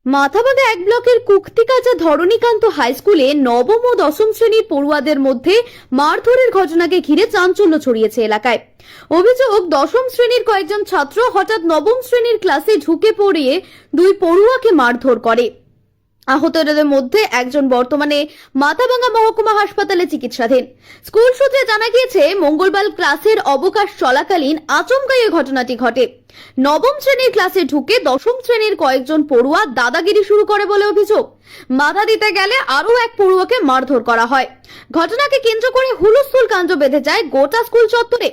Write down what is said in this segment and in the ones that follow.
মাথাভাঙা এক ব্লকের কুক্তিকাচা ধরণীকান্ত হাই স্কুলে নবম ও দশম শ্রেণীর পড়ুয়াদের মধ্যে মারধরের ঘটনাকে ঘিরে চাঞ্চল্য ছড়িয়েছে এলাকায়। অভিযোগ, দশম শ্রেণীর কয়েকজন ছাত্র হঠাৎ নবম শ্রেণীর ক্লাসে ঢুকে পড়িয়ে দুই পড়ুয়াকে মারধর করে। আহতদের মধ্যে একজন বর্তমানে মাথাভাঙা মহকুমা হাসপাতালে চিকিৎসাধীন। স্কুল সূত্রে জানা গিয়েছে, মঙ্গলবার ক্লাসের অবকাশ চলাকালীন আচমকাই এই ঘটনাটি ঘটে। নবম শ্রেণীর ক্লাসে ঢুকে দশম শ্রেণীর কয়েকজন পড়ুয়া দাদাগিরি শুরু করে বলে অভিযোগ। বাধা দিতে গেলে আরও এক পড়ুয়াকে মারধর করা হয়। ঘটনাকে কেন্দ্র করে হুলস্থুল কাণ্ড বেঁধে যায় গোটা স্কুল চত্বরে।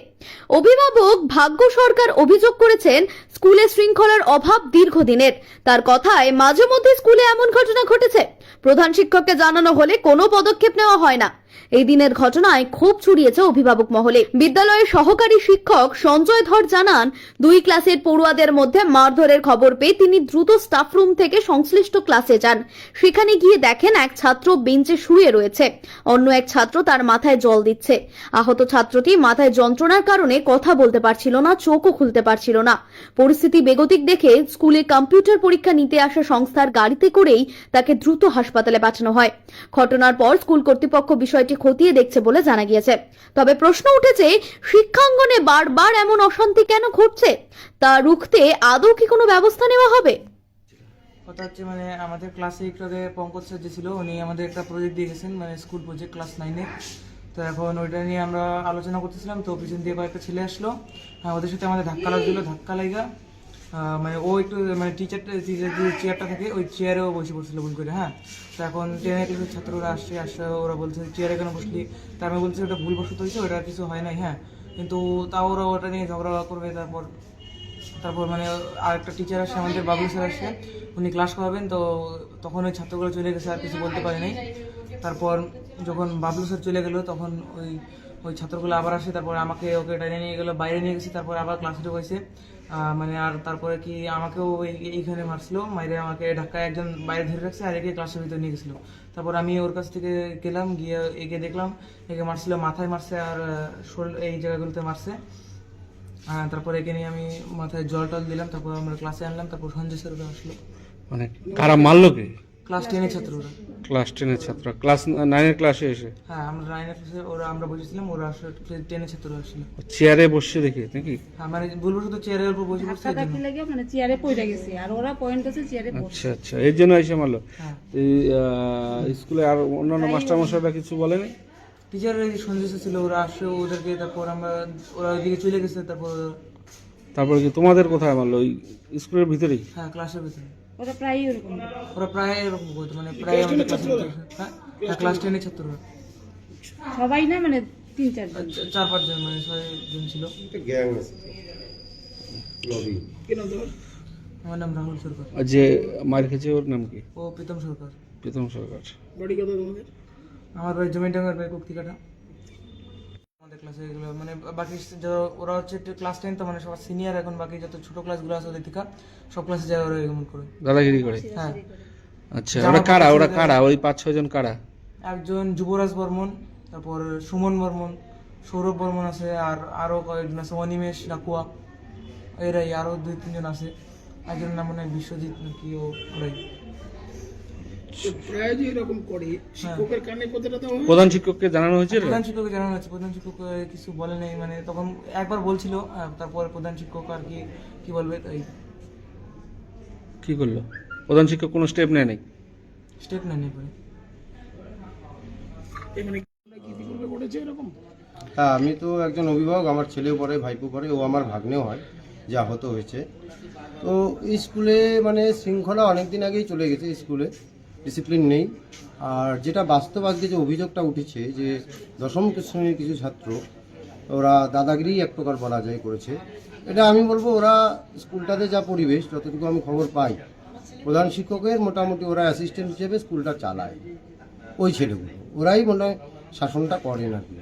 অভিভাবক ভাগ্য সরকার অভিযোগ করেছেন, স্কুলে শৃঙ্খলার অভাব দীর্ঘদিনের। তার কথায়, মাঝে মধ্যে স্কুলে এমন ঘটনা ঘটেছে, প্রধান শিক্ষককে জানানো হলে কোনো পদক্ষেপ নেওয়া হয় না। এই দিনের ঘটনায় ক্ষোভ ছড়িয়েছে অভিভাবক মহলে। বিদ্যালয়ের সহকারী শিক্ষক সঞ্জয় ধর জানান, দুই ক্লাসের পড়ুয়াদের মধ্যে মারধরের খবর পেয়ে তিনি দ্রুত স্টাফ রুম থেকে সংশ্লিষ্ট ক্লাসে যান। সেখানে গিয়ে দেখেন এক ছাত্র বেঞ্চে শুয়ে রয়েছে, অন্য এক ছাত্র তার মাথায় জল দিচ্ছে। আহত ছাত্রটি মাথায় যন্ত্রণার কারণে কথা বলতে পারছিল না, চোখও খুলতে পারছিল না। পরিস্থিতি বেগতিক দেখে স্কুলে কম্পিউটার পরীক্ষা নিতে আসা সংস্থার গাড়িতে করেই তাকে দ্রুত হাসপাতালে পাঠানো হয়। ঘটনার পর স্কুল কর্তৃপক্ষ বিষয়টি খতিয়ে দেখছে বলে জানা গিয়েছে। তবে প্রশ্ন উঠেছে, শিক্ষাঙ্গনে বারবার এমন অশান্তি কেন ঘটছে, তা রুখতে আদৌ কি কোনো ব্যবস্থা নেওয়া হবে? কথা হচ্ছে আমাদের ক্লাসে একটু আগে পঙ্কজ স্যার যে ছিল, উনি আমাদের একটা প্রজেক্ট দিয়ে গেছেন, স্কুল প্রজেক্ট ক্লাস 9-এ। তো এখন ওইটা নিয়ে আমরা আলোচনা করতেছিলাম। তো পিছন দিয়ে কয়েকটা ছেলে আসলো, ওদের সাথে আমাদের ধাক্কা লাগছিল। ধাক্কা লাগা ও একটু টিচারটা যে চেয়ারটা থাকে ওই চেয়ারেও বসে পড়ছিল ভুল করে। তো এখন 10 ক্লাসের ছাত্ররা আসছে, ওরা বলছে চেয়ারে কেন বসলি। তা আমি বলছি ওটা ভুল বসত হয়েছে, ওটা কিছু হয় নাই। কিন্তু তাও ওরা ওটা নিয়ে ঝগড়া করবে। তারপর আরেকটা টিচার আসে, আমাদের বাবু স্যার আসে, উনি ক্লাস করাবেন। তো তখন ওই ছাত্রগুলো চলে গেছে, আর কিছু বলতে পারে নাই। তারপর যখন বাবলু স্যার চলে গেল, তখন ওই ছাত্রগুলো আবার আসে। তারপর ওকে টাইনে নিয়ে গেলো, বাইরে নিয়ে গেছে। তারপর আবার ক্লাসে ঢুকেছে। আর তারপরে কি আমাকেও এইখানে মারছিল, মাইরে আমাকে ধাক্কায় একজন বাইরে ধরে রাখছে, আর একে ক্লাসের ভিতরে নিয়ে গেছিলো। তারপর আমি ওর কাছ থেকে গেলাম, গিয়ে একে দেখলাম, একে মারছিল, মাথায় মারছে আর শরীর এই জায়গাগুলোতে মারছে। তারপর একে নিয়ে আমি মাথায় জল টল দিলাম। তারপর আমরা ক্লাসে আনলাম। তারপর সঞ্জয় স্যার আসলো। কারা মারলো কে? ক্লাস 10-এর ছাত্ররা। ক্লাস 10-এর ছাত্র ক্লাস 9-এর ক্লাসে এসে? আমরা 9-এর ক্লাসে, আমরা বসেছিলাম, ওরা আসলে 10-এর ছাত্ররা আসলো। চেয়ারে বসে দেখে নাকি? বলবো শুধু চেয়ারের উপর বসে পড়ছে, চেয়ারে পড়ে গেছে, আর ওরা পয়েন্ট আছে চেয়ারে পড়ছে। আচ্ছা, এর জন্য এসে মারলো। এই স্কুলে আর অন্যান্য মাস্টারমশাইরা কিছু বলেনি? টিচারের সঞ্জয় স্যার ছিল, ওরা আসে ওদেরকে। তারপর ওরা ওইদিকে চলে গেছে। তারপর কি তোমাদের কোথায় মারলো? ওই স্কুলের ভিতরেই? ক্লাসের ভিতরে। ওরা প্রায় এরকম করতো, প্রায় আমাদের ক্লাস 10-এর ছাত্ররা। সবাই না, 3-4 জন, 4-5 জন, 6 জন ছিল। আমার নাম রাহুল সরকার। যে মার খেয়েছে ওর নাম কি? ও প্রীতম সরকার। প্রীতম সরকার। বাড়ি কত তোমাদের? আমার বাড়ি জমিডাঙ্গার বাড়ি কুক্তিকাটা। আমাদের ক্লাসে এগুলো বাকি ওরা হচ্ছে ক্লাস 10, তো সবার সিনিয়র। এখন বাকি যত ছোট ক্লাসগুলো আছে ওদের থেকে সব ক্লাসে যায় ওরা এরকম করে, দাদাগিরি করে। আচ্ছা, ওরা কারা ওই 5-6 জন কারা? একজন যুবরাজ বর্মন, তারপর সুমন বর্মন, সৌরভ বর্মন আছে, আর আরো কয়েকজন আছে, অনিমেষ ডাকুয়া, এরাই। আরো 2-3 জন আছে। একজনের নাম মনে হয় বিশ্বজিৎ নাকি, ওরাই। প্রধান শিক্ষককে জানানো হয়েছে? প্রধান শিক্ষককে জানানো হয়েছে। প্রধান শিক্ষক কিছু বলে নাই, তখন একবার বলছিল। তারপর প্রধান শিক্ষক আর কি বলবে, তাই কি করলো? প্রধান শিক্ষক কোনো স্টেপ নেয় নাই? স্টেপ নেয়নি। আমি তো একজন অভিভাবক, আমার ছেলেও পড়ে, ভাইপো পড়ে, ও আমার ভাগ্নেও হয়, যে আহত হয়েছে। তো স্কুলে শৃঙ্খলা অনেকদিন আগেই চলে গেছে, স্কুলে ডিসিপ্লিন নেই। আর যেটা বাস্তব আজকে যে অভিযোগটা উঠেছে, যে দশম শ্রেণীর কিছু ছাত্র ওরা দাদাগিরি এক প্রকার বলা যায় করেছে, এটা আমি বলবো ওরা স্কুলটাতে যা পরিবেশ, যতটুকু আমি খবর পাই, প্রধান শিক্ষকের মোটামুটি ওরা অ্যাসিস্ট্যান্ট হিসেবে স্কুলটা চালায়। ওই ছেলেগুলো ওরাই মনে হয় শাসনটা করেন আর কি।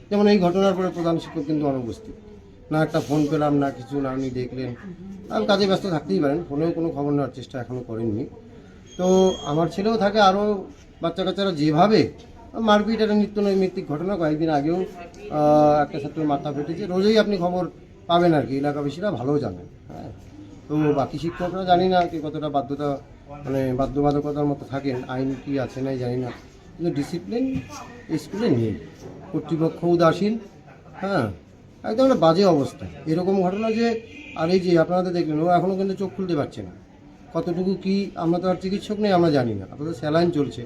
যেমন এই ঘটনার পরে প্রধান শিক্ষক কিন্তু অনুপস্থিত, না একটা ফোন পেলাম, না কিছু, না উনি দেখলেন। আমি কাজে ব্যস্ত থাকতেই পারেন, ফোনেও কোনো খবর নেওয়ার চেষ্টা এখনও করেননি। তো আমার ছেলেও থাকে, আরও বাচ্চা কাচ্চারা যেভাবে মারপিট, একটা নিত্য নৈমিত্তিক ঘটনা। কয়েকদিন আগেও একটা ছাত্রের মাথা ফেটেছে, রোজই আপনি খবর পাবেন আর কি, এলাকাবাসীরা ভালো জানেন। তো বাকি শিক্ষকরা জানি না কি কতটা বাধ্যতা মানে বাধ্যবাধকতার মতো থাকেন, আইন কি আছে নাই জানি না, কিন্তু ডিসিপ্লিন স্কুলে নেই, কর্তৃপক্ষ উদাসীন, হ্যাঁ, একদম একটা বাজে অবস্থা। এরকম ঘটনা যে, আর এই যে আপনারা তো দেখলেন, ও এখনও কিন্তু চোখ খুলতে পারছে না, কতটুকু কি, আমরা তো আর চিকিৎসক নেই, আমরা জানি না, আপনাদের স্যালাইন চলছে।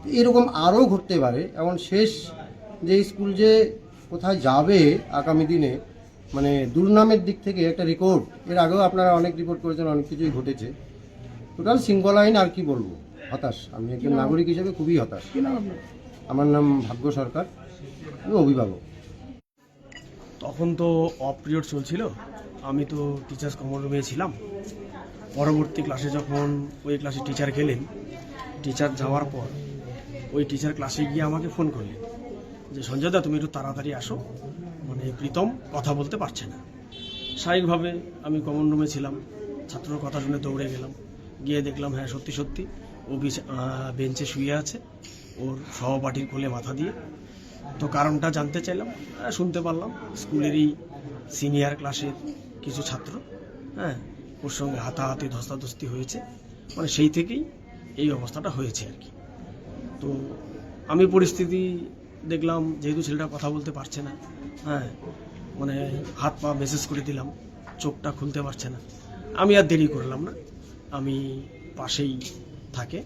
তো এরকম আরও ঘটতে পারে। এখন শেষ যে স্কুল যে কোথায় যাবে আগামী দিনে, মানে দুর্নামের দিক থেকে একটা রিপোর্ট, এর আগেও আপনারা অনেক রিপোর্ট করেছেন, অনেক কিছুই ঘটেছে, টোটাল শৃঙ্খলাহীন। আর কি বলবো, হতাশ, আমি একজন নাগরিক হিসেবে খুবই হতাশ। আমার নাম ভাগ্য সরকার, আমি অভিভাবক। তখন তো অফ পিরিয়ড চলছিল, আমি তো টিচার্স কমন রুমে ছিলাম। পরবর্তী ক্লাসে যখন ওই ক্লাসে টিচার গেলেন, টিচার যাওয়ার পর ওই টিচার ক্লাসে গিয়ে আমাকে ফোন করলেন যে সঞ্জয় দা, তুমি একটু তাড়াতাড়ি আসো, মানে প্রীতম কথা বলতে পারছে না। স্বাভাবিকভাবে আমি কমন রুমে ছিলাম, ছাত্রর কথা শুনে দৌড়ে গেলাম, গিয়ে দেখলাম হ্যাঁ সত্যি সত্যি ও বেঞ্চে শুয়ে আছে, ওর সহপাঠীর কোলে মাথা দিয়ে। তো কারণটা জানতে চাইলাম, শুনতে পারলাম স্কুলেরই সিনিয়র ক্লাসের কিছু ছাত্র, হ্যাঁ, ওর সঙ্গে হাতাহাতি ধস্তাধস্তি হয়েছে, মানে সেই থেকেই এই অবস্থাটা হয়েছে আর কি। তো আমি পরিস্থিতি দেখলাম, যেহেতু ছেলেটা কথা বলতে পারছে না, হ্যাঁ, মানে হাত পা মেসেজ করে দিলাম, চোখটা খুলতে পারছে না, আমি আর দেরি করলাম না, আমি পাশেই থাকে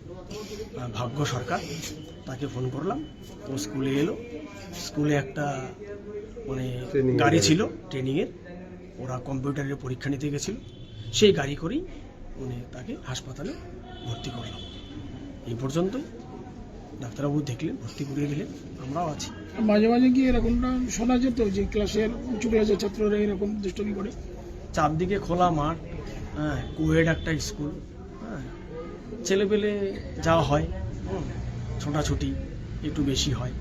ভাগ্য সরকার, তাকে ফোন করলাম, ও স্কুলে এলো। স্কুলে একটা মানে গাড়ি ছিল ট্রেনিংয়ের, ওরা কম্পিউটারের পরীক্ষা নিতে গেছিল, সেই গাড়ি করেই মানে তাকে হাসপাতালে ভর্তি করলাম। এই পর্যন্তই। ডাক্তারবাবু দেখলেন, ভর্তি করিয়ে দিলেন, আমরাও আছি। মাঝে মাঝে কি এরকমটা শোনা যেত যে ক্লাসের উঁচু ক্লাসের ছাত্ররা এরকম দুষ্টমি করে? চারদিকে খোলা মাঠ, হ্যাঁ, কোয়েড একটা স্কুল, হ্যাঁ, ছেলেপেলে যাওয়া হয়, ছোটাছুটি একটু বেশি হয়,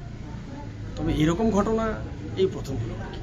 তবে এরকম ঘটনা এই প্রথম হলো আর কি।